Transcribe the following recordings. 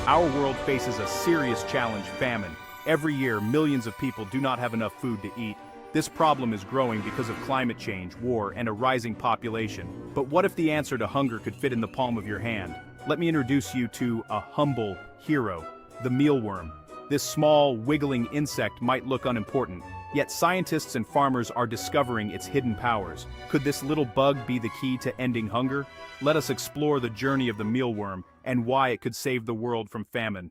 Our world faces a serious challenge: famine. Every year, millions of people do not have enough food to eat. This problem is growing because of climate change, war, and a rising population. But what if the answer to hunger could fit in the palm of your hand? Let me introduce you to a humble hero, the mealworm. This small, wiggling insect might look unimportant, yet scientists and farmers are discovering its hidden powers. Could this little bug be the key to ending hunger? Let us explore the journey of the mealworm and why it could save the world from famine.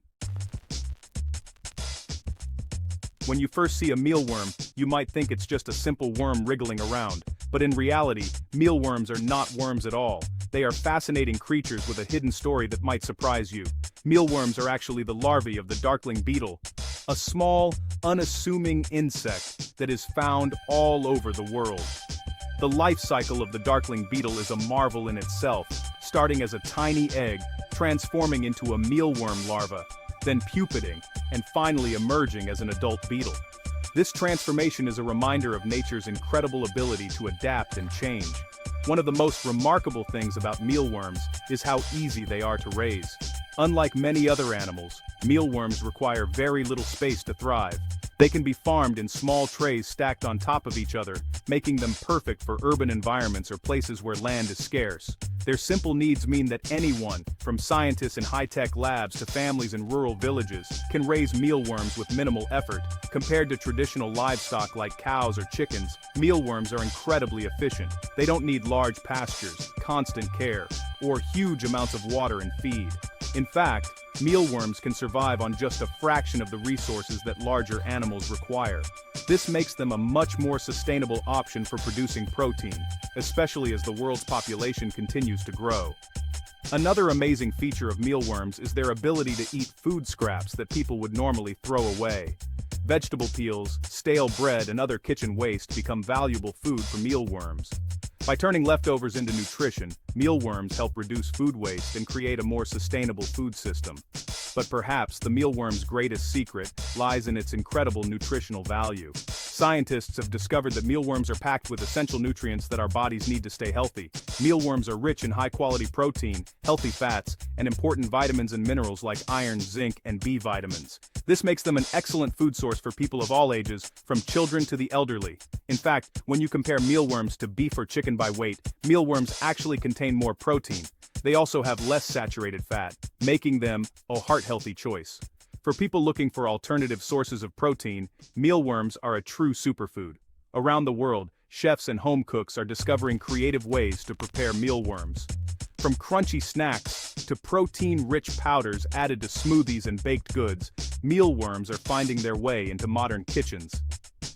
When you first see a mealworm, you might think it's just a simple worm wriggling around. But in reality, mealworms are not worms at all. They are fascinating creatures with a hidden story that might surprise you. Mealworms are actually the larvae of the darkling beetle, a small, unassuming insect that is found all over the world. The life cycle of the darkling beetle is a marvel in itself, starting as a tiny egg, transforming into a mealworm larva, then pupating, and finally emerging as an adult beetle. This transformation is a reminder of nature's incredible ability to adapt and change. One of the most remarkable things about mealworms is how easy they are to raise. Unlike many other animals, mealworms require very little space to thrive. They can be farmed in small trays stacked on top of each other, making them perfect for urban environments or places where land is scarce. Their simple needs mean that anyone, from scientists in high-tech labs to families in rural villages, can raise mealworms with minimal effort. Compared to traditional livestock like cows or chickens, mealworms are incredibly efficient. They don't need large pastures, constant care, or huge amounts of water and feed. In fact, mealworms can survive on just a fraction of the resources that larger animals require. This makes them a much more sustainable option for producing protein, especially as the world's population continues to grow. Another amazing feature of mealworms is their ability to eat food scraps that people would normally throw away. Vegetable peels, stale bread, and other kitchen waste become valuable food for mealworms. By turning leftovers into nutrition, mealworms help reduce food waste and create a more sustainable food system. But perhaps the mealworm's greatest secret lies in its incredible nutritional value. Scientists have discovered that mealworms are packed with essential nutrients that our bodies need to stay healthy. Mealworms are rich in high-quality protein, healthy fats, and important vitamins and minerals like iron, zinc, and B vitamins. This makes them an excellent food source for people of all ages, from children to the elderly. In fact, when you compare mealworms to beef or chicken by weight, mealworms actually contain more protein. They also have less saturated fat, making them a heart-healthy choice. For people looking for alternative sources of protein, mealworms are a true superfood. Around the world, chefs and home cooks are discovering creative ways to prepare mealworms. From crunchy snacks to protein-rich powders added to smoothies and baked goods, mealworms are finding their way into modern kitchens.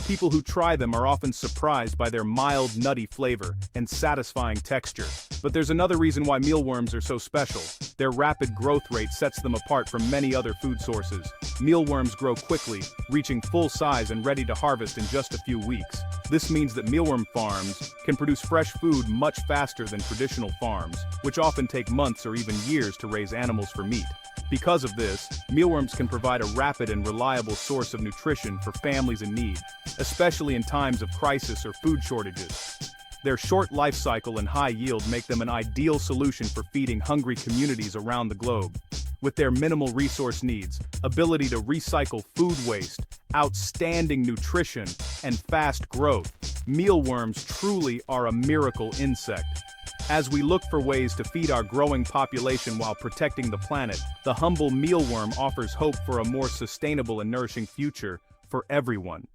People who try them are often surprised by their mild, nutty flavor and satisfying texture. But there's another reason why mealworms are so special. Their rapid growth rate sets them apart from many other food sources. Mealworms grow quickly, reaching full size and ready to harvest in just a few weeks. This means that mealworm farms can produce fresh food much faster than traditional farms, which often take months or even years to raise animals for meat. Because of this, mealworms can provide a rapid and reliable source of nutrition for families in need, especially in times of crisis or food shortages. Their short life cycle and high yield make them an ideal solution for feeding hungry communities around the globe. With their minimal resource needs, ability to recycle food waste, outstanding nutrition, and fast growth, mealworms truly are a miracle insect. As we look for ways to feed our growing population while protecting the planet, the humble mealworm offers hope for a more sustainable and nourishing future for everyone.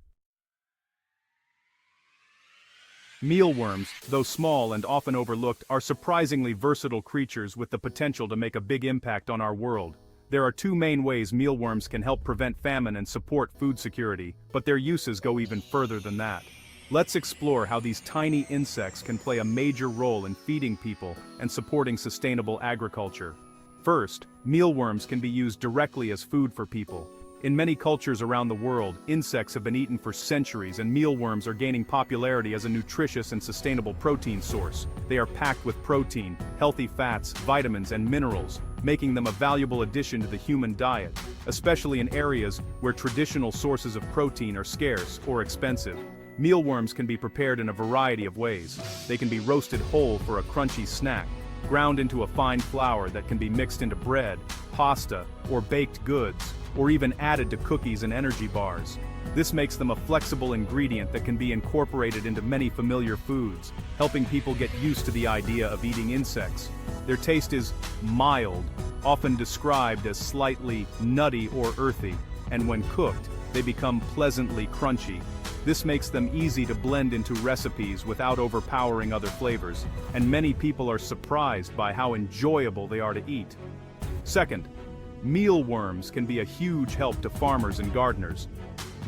Mealworms, though small and often overlooked, are surprisingly versatile creatures with the potential to make a big impact on our world. There are two main ways mealworms can help prevent famine and support food security, but their uses go even further than that. Let's explore how these tiny insects can play a major role in feeding people and supporting sustainable agriculture. First, mealworms can be used directly as food for people. In many cultures around the world, insects have been eaten for centuries, and mealworms are gaining popularity as a nutritious and sustainable protein source. They are packed with protein, healthy fats, vitamins, and minerals, making them a valuable addition to the human diet, especially in areas where traditional sources of protein are scarce or expensive. Mealworms can be prepared in a variety of ways. They can be roasted whole for a crunchy snack, ground into a fine flour that can be mixed into bread, pasta, or baked goods, or even added to cookies and energy bars. This makes them a flexible ingredient that can be incorporated into many familiar foods, helping people get used to the idea of eating insects. Their taste is mild, often described as slightly nutty or earthy, and when cooked, they become pleasantly crunchy. This makes them easy to blend into recipes without overpowering other flavors, and many people are surprised by how enjoyable they are to eat. Second, mealworms can be a huge help to farmers and gardeners.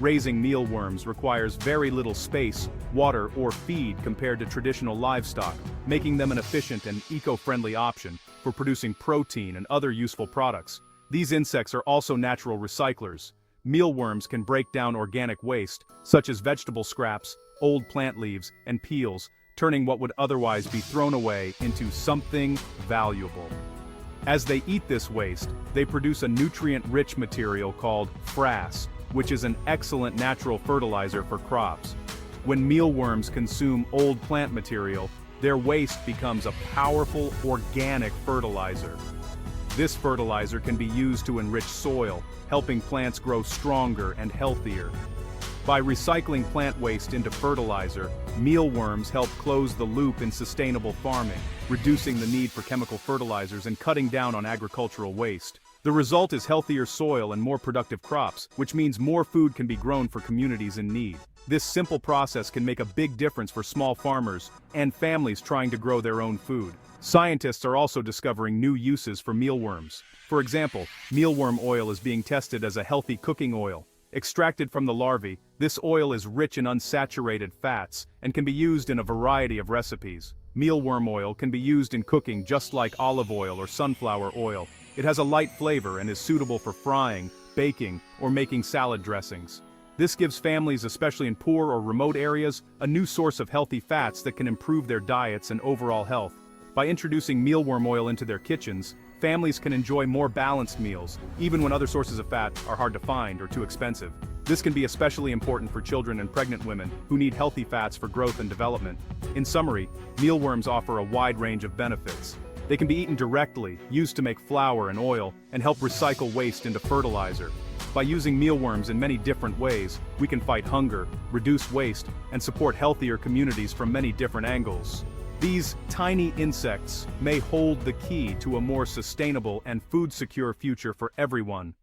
Raising mealworms requires very little space, water, or feed compared to traditional livestock, making them an efficient and eco-friendly option for producing protein and other useful products. These insects are also natural recyclers. Mealworms can break down organic waste, such as vegetable scraps, old plant leaves, and peels, turning what would otherwise be thrown away into something valuable. As they eat this waste, they produce a nutrient-rich material called frass, which is an excellent natural fertilizer for crops. When mealworms consume old plant material, their waste becomes a powerful organic fertilizer. This fertilizer can be used to enrich soil, helping plants grow stronger and healthier. By recycling plant waste into fertilizer, mealworms help close the loop in sustainable farming, reducing the need for chemical fertilizers and cutting down on agricultural waste. The result is healthier soil and more productive crops, which means more food can be grown for communities in need. This simple process can make a big difference for small farmers and families trying to grow their own food. Scientists are also discovering new uses for mealworms. For example, mealworm oil is being tested as a healthy cooking oil. Extracted from the larvae, this oil is rich in unsaturated fats and can be used in a variety of recipes. Mealworm oil can be used in cooking just like olive oil or sunflower oil. It has a light flavor and is suitable for frying, baking, or making salad dressings. This gives families, especially in poor or remote areas, a new source of healthy fats that can improve their diets and overall health. By introducing mealworm oil into their kitchens, families can enjoy more balanced meals, even when other sources of fat are hard to find or too expensive. This can be especially important for children and pregnant women who need healthy fats for growth and development. In summary, mealworms offer a wide range of benefits. They can be eaten directly, used to make flour and oil, and help recycle waste into fertilizer. By using mealworms in many different ways, we can fight hunger, reduce waste, and support healthier communities from many different angles. These tiny insects may hold the key to a more sustainable and food-secure future for everyone.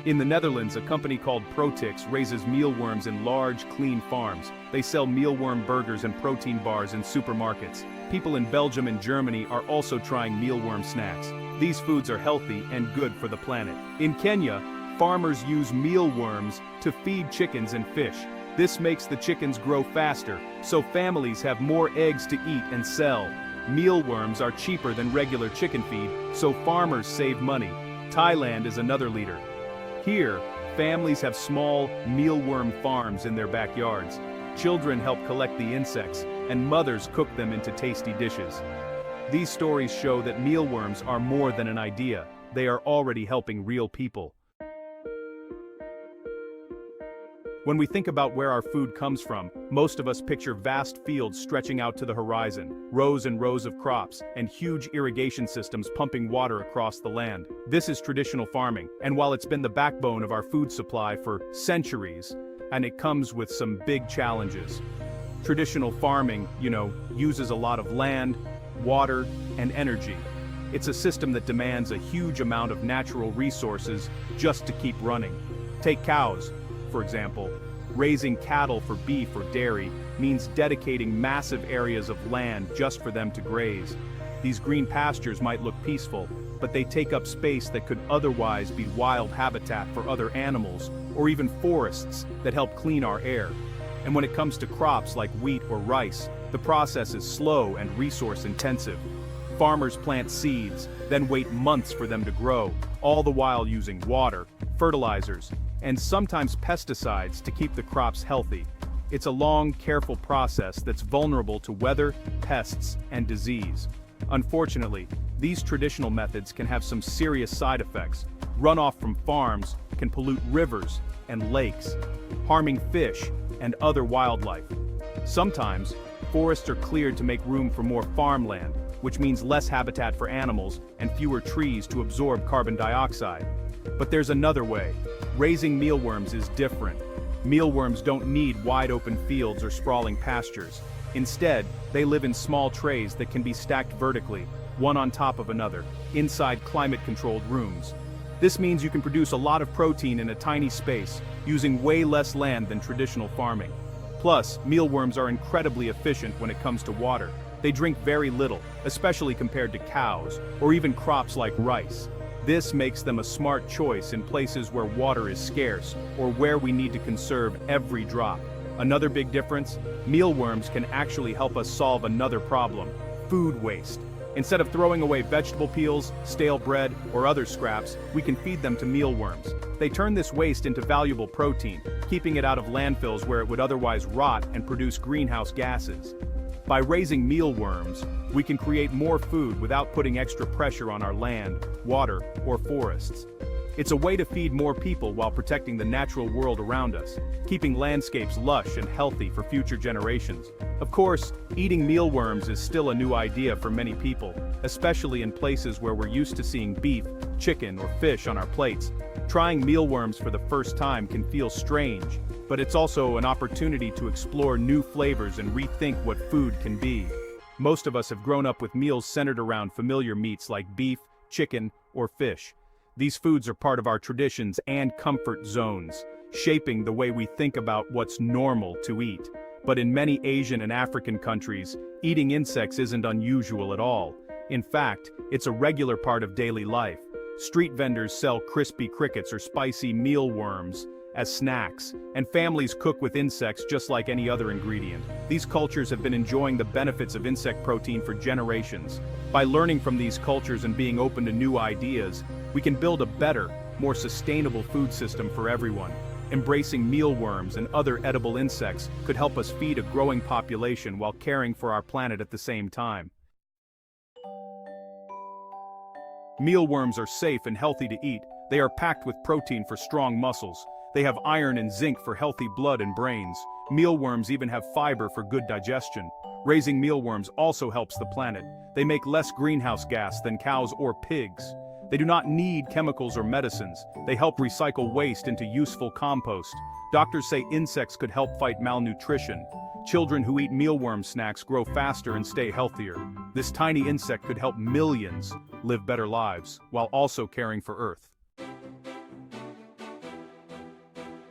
In the Netherlands, a company called Protix raises mealworms in large, clean farms. They sell mealworm burgers and protein bars in supermarkets. People in Belgium and Germany are also trying mealworm snacks. These foods are healthy and good for the planet. In Kenya, farmers use mealworms to feed chickens and fish. This makes the chickens grow faster, so families have more eggs to eat and sell. Mealworms are cheaper than regular chicken feed, so farmers save money. Thailand is another leader. Here, families have small mealworm farms in their backyards. Children help collect the insects, and mothers cook them into tasty dishes. These stories show that mealworms are more than an idea. They are already helping real people. When we think about where our food comes from, most of us picture vast fields stretching out to the horizon, rows and rows of crops, and huge irrigation systems pumping water across the land. This is traditional farming, and while it's been the backbone of our food supply for centuries, and it comes with some big challenges. Traditional farming, uses a lot of land, water, and energy. It's a system that demands a huge amount of natural resources just to keep running. Take cows, for example. Raising cattle for beef or dairy means dedicating massive areas of land just for them to graze. These green pastures might look peaceful, but they take up space that could otherwise be wild habitat for other animals, or even forests that help clean our air. And when it comes to crops like wheat or rice, the process is slow and resource-intensive. Farmers plant seeds, then wait months for them to grow, all the while using water, fertilizers, and sometimes pesticides to keep the crops healthy. It's a long, careful process that's vulnerable to weather, pests, and disease. Unfortunately, these traditional methods can have some serious side effects. Runoff from farms can pollute rivers and lakes, harming fish and other wildlife. Sometimes, forests are cleared to make room for more farmland, which means less habitat for animals and fewer trees to absorb carbon dioxide. But there's another way. Raising mealworms is different. Mealworms don't need wide-open fields or sprawling pastures. Instead, they live in small trays that can be stacked vertically, one on top of another, inside climate-controlled rooms. This means you can produce a lot of protein in a tiny space, using way less land than traditional farming. Plus, mealworms are incredibly efficient when it comes to water. They drink very little, especially compared to cows, or even crops like rice. This makes them a smart choice in places where water is scarce, or where we need to conserve every drop. Another big difference? Mealworms can actually help us solve another problem: food waste. Instead of throwing away vegetable peels, stale bread, or other scraps, we can feed them to mealworms. They turn this waste into valuable protein, keeping it out of landfills where it would otherwise rot and produce greenhouse gases. By raising mealworms, we can create more food without putting extra pressure on our land, water, or forests. It's a way to feed more people while protecting the natural world around us, keeping landscapes lush and healthy for future generations. Of course, eating mealworms is still a new idea for many people, especially in places where we're used to seeing beef, chicken, or fish on our plates. Trying mealworms for the first time can feel strange, but it's also an opportunity to explore new flavors and rethink what food can be. Most of us have grown up with meals centered around familiar meats like beef, chicken, or fish. These foods are part of our traditions and comfort zones, shaping the way we think about what's normal to eat. But in many Asian and African countries, eating insects isn't unusual at all. In fact, it's a regular part of daily life. Street vendors sell crispy crickets or spicy mealworms as snacks, and families cook with insects just like any other ingredient. These cultures have been enjoying the benefits of insect protein for generations. By learning from these cultures and being open to new ideas, we can build a better, more sustainable food system for everyone. Embracing mealworms and other edible insects could help us feed a growing population while caring for our planet at the same time. Mealworms are safe and healthy to eat. They are packed with protein for strong muscles. They have iron and zinc for healthy blood and brains. Mealworms even have fiber for good digestion. Raising mealworms also helps the planet. They make less greenhouse gas than cows or pigs. They do not need chemicals or medicines. They help recycle waste into useful compost. Doctors say insects could help fight malnutrition. Children who eat mealworm snacks grow faster and stay healthier. This tiny insect could help millions live better lives, while also caring for Earth.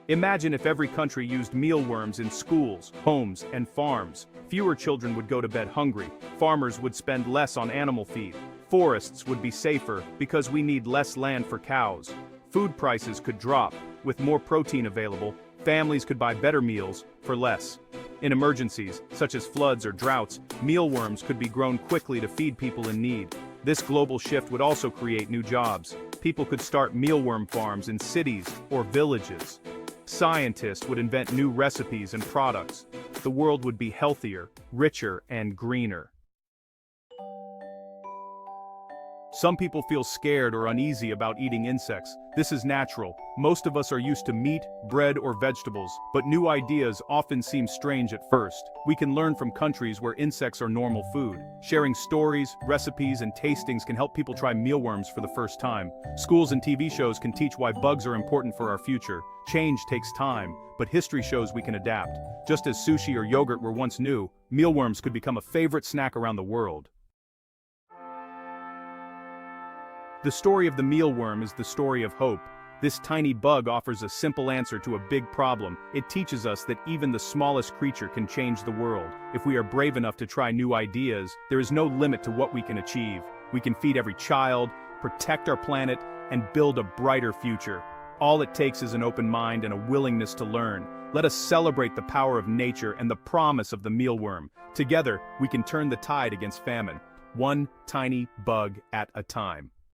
Imagine if every country used mealworms in schools, homes, and farms. Fewer children would go to bed hungry. Farmers would spend less on animal feed. Forests would be safer because we need less land for cows. Food prices could drop. With more protein available, families could buy better meals for less. In emergencies, such as floods or droughts, mealworms could be grown quickly to feed people in need. This global shift would also create new jobs. People could start mealworm farms in cities or villages. Scientists would invent new recipes and products. The world would be healthier, richer, and greener. Some people feel scared or uneasy about eating insects. This is natural. Most of us are used to meat, bread, or vegetables, but new ideas often seem strange at first. We can learn from countries where insects are normal food. Sharing stories, recipes, and tastings can help people try mealworms for the first time. Schools and TV shows can teach why bugs are important for our future. Change takes time, but history shows we can adapt. Just as sushi or yogurt were once new, mealworms could become a favorite snack around the world. The story of the mealworm is the story of hope. This tiny bug offers a simple answer to a big problem. It teaches us that even the smallest creature can change the world. If we are brave enough to try new ideas, there is no limit to what we can achieve. We can feed every child, protect our planet, and build a brighter future. All it takes is an open mind and a willingness to learn. Let us celebrate the power of nature and the promise of the mealworm. Together, we can turn the tide against famine, one tiny bug at a time.